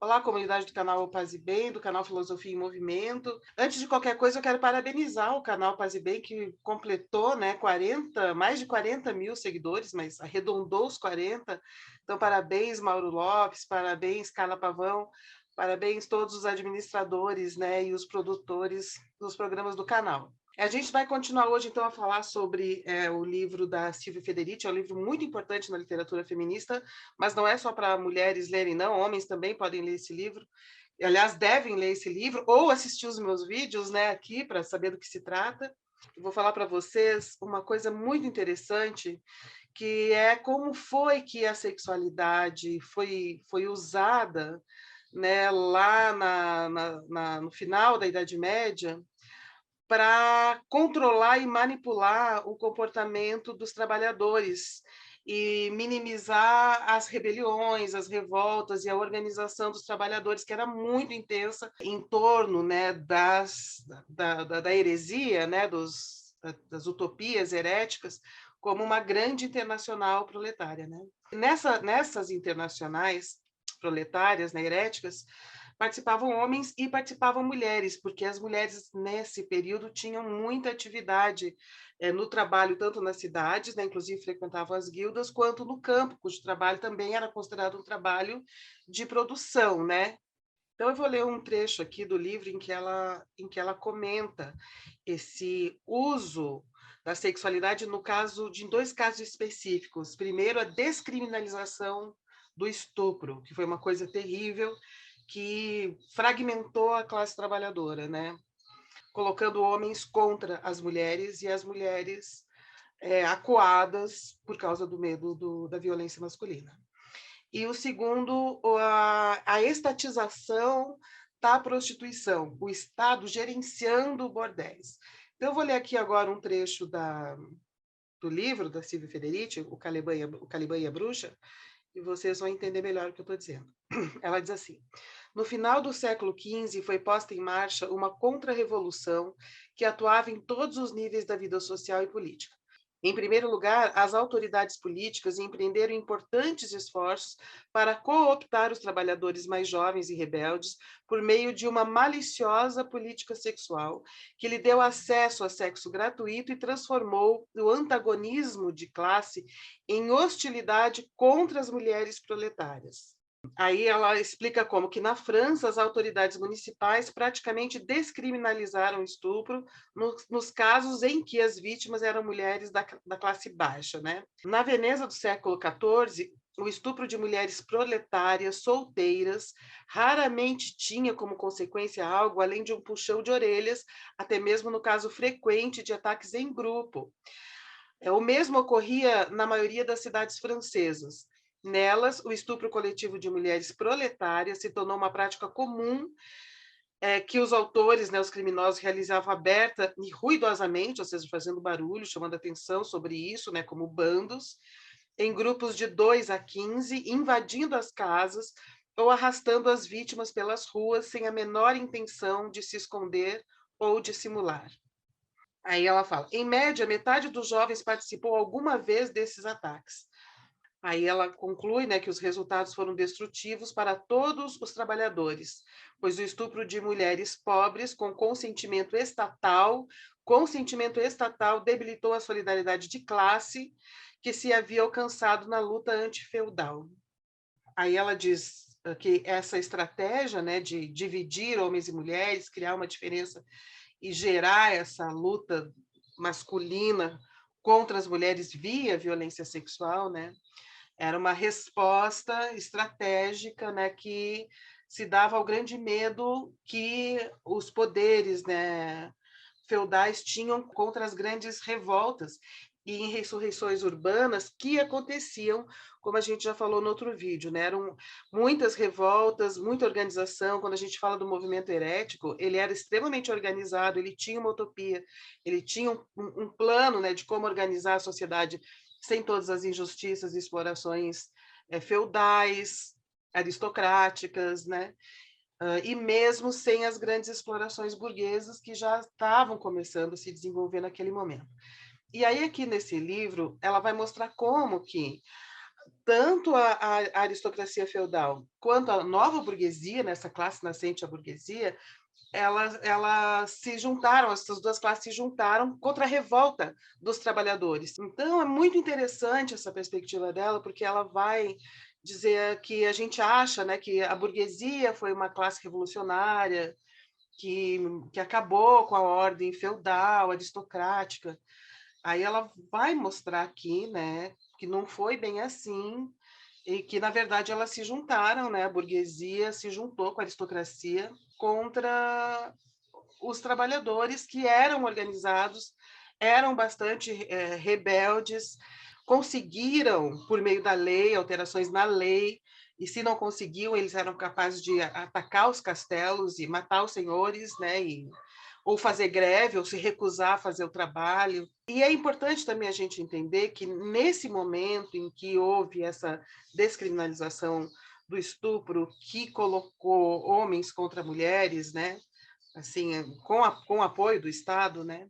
Olá, comunidade do canal Paz e Bem, do canal Filosofia em Movimento. Antes de qualquer coisa, eu quero parabenizar o canal Paz e Bem, que completou, né, mais de 40 mil seguidores, mas arredondou os 40. Então, parabéns, Mauro Lopes, parabéns, Carla Pavão, parabéns todos os administradores, né, e os produtores dos programas do canal. A gente vai continuar hoje, então, a falar sobre o livro da Silvia Federici. É um livro muito importante na literatura feminista, mas não é só para mulheres lerem, não. Homens também podem ler esse livro. Aliás, devem ler esse livro ou assistir os meus vídeos, né, aqui, para saber do que se trata. Eu vou falar para vocês uma coisa muito interessante, que é como foi que a sexualidade foi usada, né, lá no final da Idade Média, para controlar e manipular o comportamento dos trabalhadores e minimizar as rebeliões, as revoltas e a organização dos trabalhadores, que era muito intensa em torno, né, da heresia, né, das utopias heréticas, como uma grande internacional proletária. Né? Nessas internacionais proletárias, né, heréticas, participavam homens e participavam mulheres, porque as mulheres, nesse período, tinham muita atividade no trabalho, tanto nas cidades, né, inclusive frequentavam as guildas, quanto no campo, cujo trabalho também era considerado um trabalho de produção, né? Então, eu vou ler um trecho aqui do livro em que ela comenta esse uso da sexualidade em dois casos específicos. Primeiro, a descriminalização do estupro, que foi uma coisa terrível, que fragmentou a classe trabalhadora, né? Colocando homens contra as mulheres e as mulheres acuadas por causa do medo da violência masculina. E o segundo, a estatização da prostituição, o Estado gerenciando bordéis. Então, eu vou ler aqui agora um trecho do livro da Silvia Federici, o Caliban e a Bruxa, e vocês vão entender melhor o que eu estou dizendo. Ela diz assim: no final do século XV foi posta em marcha uma contra-revolução que atuava em todos os níveis da vida social e política. Em primeiro lugar, as autoridades políticas empreenderam importantes esforços para cooptar os trabalhadores mais jovens e rebeldes por meio de uma maliciosa política sexual que lhe deu acesso a sexo gratuito e transformou o antagonismo de classe em hostilidade contra as mulheres proletárias. Aí ela explica como que na França as autoridades municipais praticamente descriminalizaram o estupro nos casos em que as vítimas eram mulheres da classe baixa. Né? Na Veneza do século XIV, o estupro de mulheres proletárias, solteiras, raramente tinha como consequência algo além de um puxão de orelhas, até mesmo no caso frequente de ataques em grupo. O mesmo ocorria na maioria das cidades francesas. Nelas, o estupro coletivo de mulheres proletárias se tornou uma prática comum que os autores, né, os criminosos, realizavam aberta e ruidosamente, ou seja, fazendo barulho, chamando atenção sobre isso, né, como bandos, em grupos de 2 a 15, invadindo as casas ou arrastando as vítimas pelas ruas sem a menor intenção de se esconder ou de simular. Aí ela fala, em média, metade dos jovens participou alguma vez desses ataques. Aí ela conclui, né, que os resultados foram destrutivos para todos os trabalhadores, pois o estupro de mulheres pobres com consentimento estatal debilitou a solidariedade de classe que se havia alcançado na luta antifeudal. Aí ela diz que essa estratégia, né, de dividir homens e mulheres, criar uma diferença e gerar essa luta masculina contra as mulheres via violência sexual, né? Era uma resposta estratégica, né, que se dava ao grande medo que os poderes, né, feudais tinham contra as grandes revoltas e em ressurreições urbanas que aconteciam, como a gente já falou no outro vídeo, né? Eram muitas revoltas, muita organização. Quando a gente fala do movimento herético, ele era extremamente organizado, ele tinha uma utopia, ele tinha um plano, né, de como organizar a sociedade sem todas as injustiças e explorações feudais, aristocráticas, né? E mesmo sem as grandes explorações burguesas que já estavam começando a se desenvolver naquele momento. E aí, aqui nesse livro, ela vai mostrar como que tanto a aristocracia feudal quanto a nova burguesia, nessa classe nascente, a burguesia, elas se juntaram, essas duas classes se juntaram contra a revolta dos trabalhadores. Então, é muito interessante essa perspectiva dela, porque ela vai dizer que a gente acha, né, que a burguesia foi uma classe revolucionária, que acabou com a ordem feudal, aristocrática. Aí ela vai mostrar aqui, né, que não foi bem assim, e que, na verdade, elas se juntaram, né, a burguesia se juntou com a aristocracia contra os trabalhadores que eram organizados, eram bastante rebeldes, conseguiram, por meio da lei, alterações na lei, e se não conseguiam, eles eram capazes de atacar os castelos e matar os senhores, né, ou fazer greve, ou se recusar a fazer o trabalho. E é importante também a gente entender que, nesse momento em que houve essa descriminalização do estupro, que colocou homens contra mulheres, né, assim, com o apoio do Estado, né,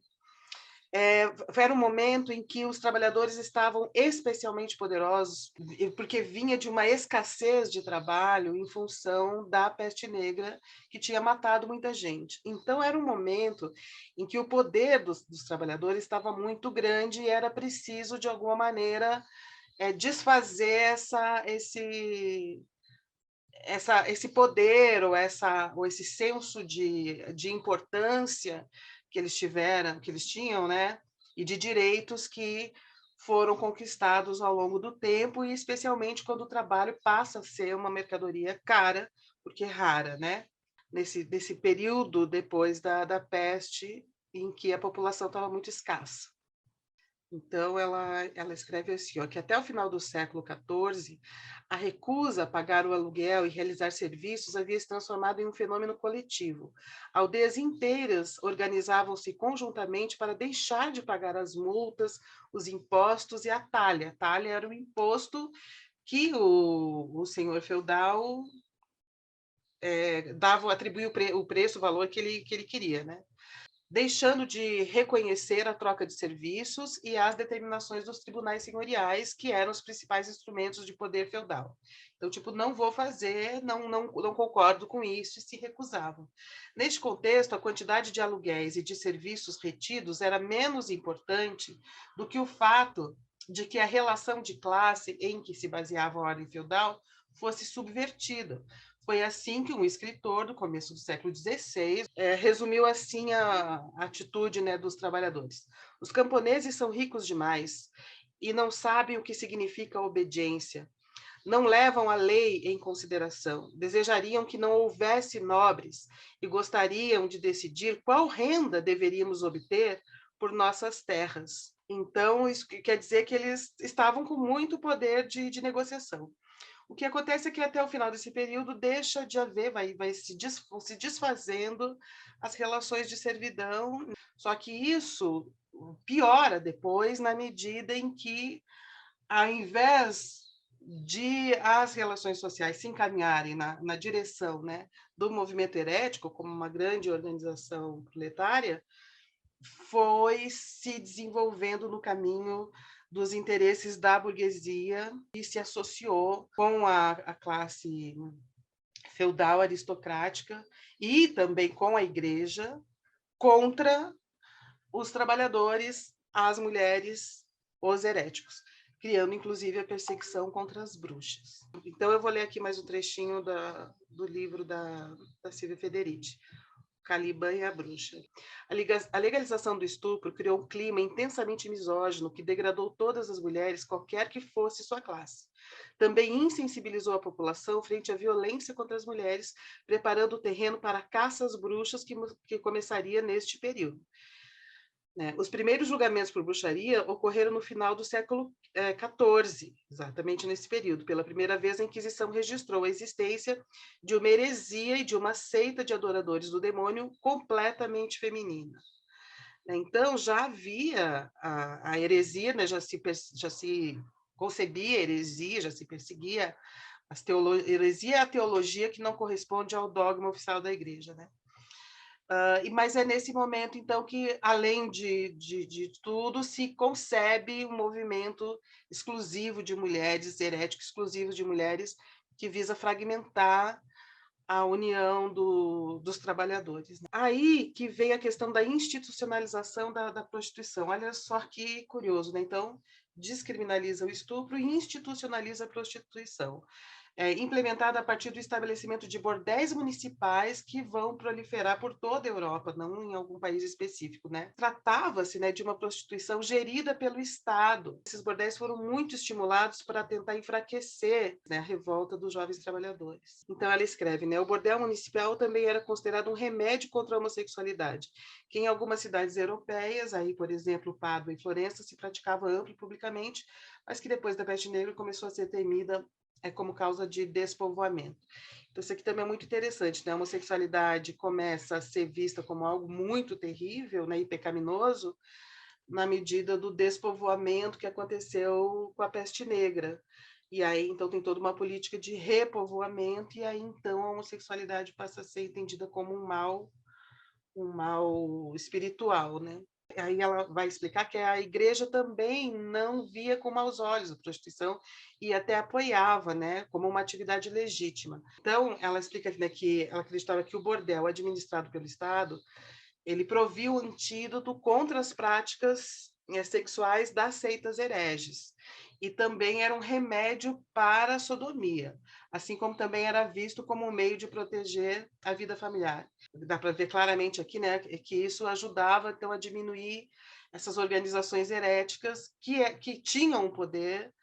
era um momento em que os trabalhadores estavam especialmente poderosos, porque vinha de uma escassez de trabalho em função da peste negra, que tinha matado muita gente. Então, era um momento em que o poder dos trabalhadores estava muito grande e era preciso, de alguma maneira, desfazer esse poder ou esse senso de importância que eles tiveram, que eles tinham, né? E de direitos que foram conquistados ao longo do tempo, e especialmente quando o trabalho passa a ser uma mercadoria cara, porque rara, né? Nesse período depois da peste, em que a população estava muito escassa. Então, ela escreve assim, ó, que até o final do século XIV, a recusa a pagar o aluguel e realizar serviços havia se transformado em um fenômeno coletivo. Aldeias inteiras organizavam-se conjuntamente para deixar de pagar as multas, os impostos e a talha. A talha era o imposto que o senhor feudal atribuía o preço, o valor que ele queria, né? Deixando de reconhecer a troca de serviços e as determinações dos tribunais senhoriais, que eram os principais instrumentos de poder feudal. Então, tipo, não vou fazer, não concordo com isso, e se recusavam. Neste contexto, a quantidade de aluguéis e de serviços retidos era menos importante do que o fato de que a relação de classe em que se baseava a ordem feudal fosse subvertida. Foi assim que um escritor do começo do século XVI resumiu assim a atitude, né, dos trabalhadores. Os camponeses são ricos demais e não sabem o que significa obediência. Não levam a lei em consideração. Desejariam que não houvesse nobres e gostariam de decidir qual renda deveríamos obter por nossas terras. Então, isso quer dizer que eles estavam com muito poder de negociação. O que acontece é que até o final desse período deixa de haver, vai se desfazendo as relações de servidão, só que isso piora depois na medida em que, ao invés de as relações sociais se encaminharem na direção, né, do movimento herético, como uma grande organização proletária, foi se desenvolvendo no caminho dos interesses da burguesia e se associou com a classe feudal aristocrática e também com a igreja contra os trabalhadores, as mulheres, os heréticos, criando inclusive a perseguição contra as bruxas. Então eu vou ler aqui mais um trechinho do livro da Silvia Federici. Caliban e a Bruxa. A legalização do estupro criou um clima intensamente misógino que degradou todas as mulheres, qualquer que fosse sua classe. Também insensibilizou a população frente à violência contra as mulheres, preparando o terreno para a caça às bruxas que começaria neste período. Os primeiros julgamentos por bruxaria ocorreram no final do século XIV, exatamente nesse período. Pela primeira vez, a Inquisição registrou a existência de uma heresia e de uma seita de adoradores do demônio completamente feminina. Então, já havia a heresia, né? já se concebia a heresia, já se perseguia heresia é a teologia que não corresponde ao dogma oficial da igreja, né? Mas é nesse momento, então, que, além de tudo, se concebe um movimento exclusivo de mulheres, herético exclusivo de mulheres, que visa fragmentar a união dos trabalhadores. Aí que vem a questão da institucionalização da prostituição. Olha só que curioso, né? Então, descriminaliza o estupro e institucionaliza a prostituição. Implementada a partir do estabelecimento de bordéis municipais que vão proliferar por toda a Europa, não em algum país específico, né? Tratava-se, né, de uma prostituição gerida pelo Estado. Esses bordéis foram muito estimulados para tentar enfraquecer, né, a revolta dos jovens trabalhadores. Então ela escreve, né, o bordel municipal também era considerado um remédio contra a homossexualidade, que em algumas cidades europeias, aí por exemplo Pádua e Florença, se praticava amplo e publicamente, mas que depois da peste negra começou a ser temida como causa de despovoamento. Então, isso aqui também é muito interessante, né? A homossexualidade começa a ser vista como algo muito terrível, né, e pecaminoso, na medida do despovoamento que aconteceu com a peste negra. E aí, então, tem toda uma política de repovoamento, e aí, então, a homossexualidade passa a ser entendida como um mal espiritual, né? Aí ela vai explicar que a igreja também não via com maus olhos a prostituição e até apoiava, né, como uma atividade legítima. Então, ela explica, né, que ela acreditava que o bordel administrado pelo Estado, ele provia o antídoto contra as práticas sexuais das seitas hereges, e também era um remédio para a sodomia, assim como também era visto como um meio de proteger a vida familiar. Dá para ver claramente aqui, né, que isso ajudava então a diminuir essas organizações heréticas que tinham um poder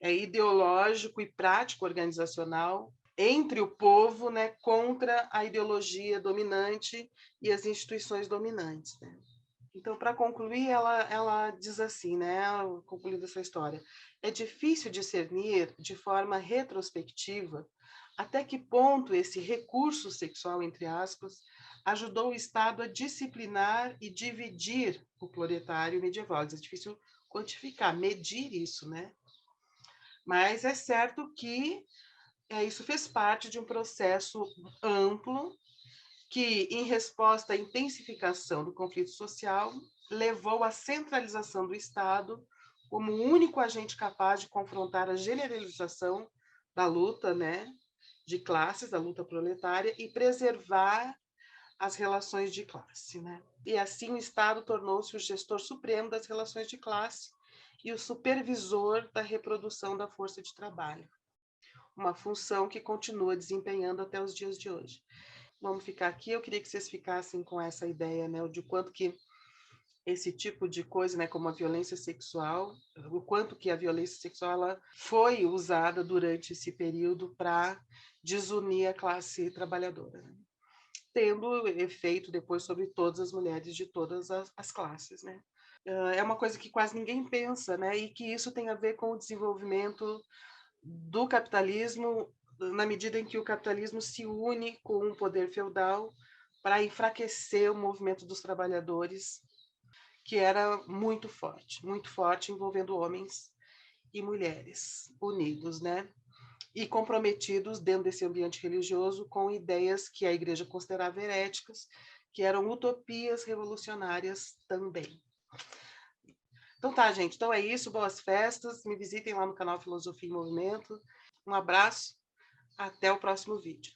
ideológico e prático organizacional entre o povo, né, contra a ideologia dominante e as instituições dominantes, né? Então, para concluir, ela diz assim, né, concluindo essa história, é difícil discernir de forma retrospectiva até que ponto esse recurso sexual, entre aspas, ajudou o Estado a disciplinar e dividir o proletário medieval. É difícil quantificar, medir isso, né? Mas é certo que isso fez parte de um processo amplo que, em resposta à intensificação do conflito social, levou à centralização do Estado como o único agente capaz de confrontar a generalização da luta, né, de classes, da luta proletária, e preservar as relações de classe, né? E assim o Estado tornou-se o gestor supremo das relações de classe e o supervisor da reprodução da força de trabalho, uma função que continua desempenhando até os dias de hoje. Vamos ficar aqui. Eu queria que vocês ficassem com essa ideia, né, de quanto que esse tipo de coisa, né, como a violência sexual, o quanto que a violência sexual ela foi usada durante esse período para desunir a classe trabalhadora, né? Tendo efeito depois sobre todas as mulheres de todas as classes, né? É uma coisa que quase ninguém pensa, né? E que isso tem a ver com o desenvolvimento do capitalismo, na medida em que o capitalismo se une com o poder feudal para enfraquecer o movimento dos trabalhadores, que era muito forte, envolvendo homens e mulheres unidos, né? E comprometidos dentro desse ambiente religioso com ideias que a igreja considerava heréticas, que eram utopias revolucionárias também. Então tá, gente. Então é isso. Boas festas. Me visitem lá no canal Filosofia em Movimento. Um abraço. Até o próximo vídeo.